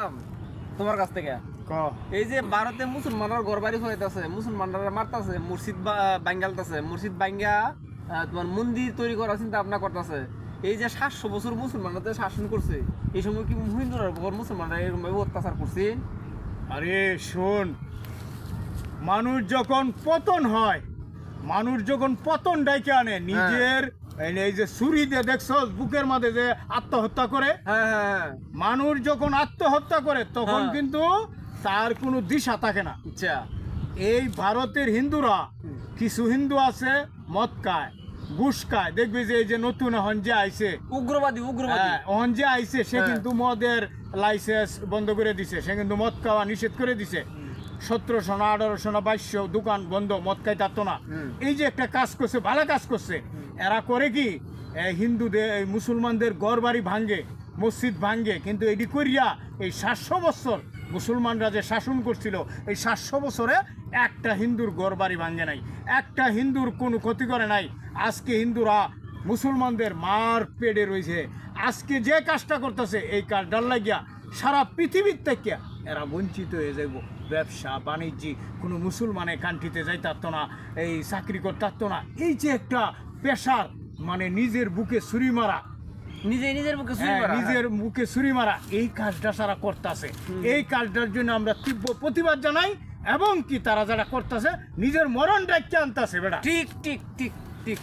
শুনলাম তোমার কাছ থেকে এই যে ভারতে মুসলমানরা ঘর বাড়ি হইতাছে, মুসলমানরা মারতাছে, মসজিদ বাঙ্গালতাছে, মসজিদ বাঙ্গা তোমার মন্দির তৈরি করার চিন্তা ভাবনা করতেছে। এই যে 700 বছর মুসলমানরা শাসন করছে, এই সময় কি হিন্দুরা উপর মুসলমানরা এরকম ভাবে অত্যাচার করছে? আরে শোন, মানুষ যখন পতন হয়, মানুষ যখন পতন ডাইকে আনে নিজের এই যে ছুরি দিয়ে দেখছো বুকের মাঝে যে আত্মহত্যা করে, মানুষ যখন আত্মহত্যা করে তখন কিন্তু তার কোনো দিশা থাকে না। আচ্ছা, এই ভারতের হিন্দুরা কিছু হিন্দু আছে মদ খায়, ঘুষ খায়। দেখবি যে এই যে নতুন এখন যে আইছে উগ্রবাদী এখন যে আইছে সে কিন্তু মদের লাইসেন্স বন্ধ করে দিছে, সে কিন্তু মদ খাওয়া নিষেধ করে দিছে। 1700 না 1800 না 2200 দোকান বন্ধ, মদ খাই থাকতো না। এই যে একটা কাজ করছে, ভালো কাজ করছে। এরা করে কি হিন্দুদের মুসলমানদের ঘর বাড়ি ভাঙ্গে, মসজিদ ভাঙ্গে, কিন্তু এটি করিয়া এই 700 বছর মুসলমানরা যে শাসন করছিল, এই 700 বছরে একটা হিন্দুর ঘর বাড়ি ভাঙ্গে নাই, একটা হিন্দুর কোনো ক্ষতি করে নাই। আজকে হিন্দুরা মুসলমানদের মার পেড়ে রয়েছে। আজকে যে কাজটা করতেছে এই কাজটার লাগিয়া সারা পৃথিবীর থেকে এরা বঞ্চিত হয়ে যাব। ব্যবসা বাণিজ্য কোনো মুসলমানের কান্ট্রিতে যাইতে পারতো না, এই চাকরি করতে পারতো না। এই যে একটা পেশার মানে নিজের বুকে ছুরি মারা, নিজের মুখে ছুরি মারা, এই কাজটা সারা করতেছে। এই কাজটার জন্য আমরা তীব্র প্রতিবাদ জানাই, এবং কি তারা যারা করতেছে নিজের মরণ ডাক্তার আনতেছে বেটা। ঠিক।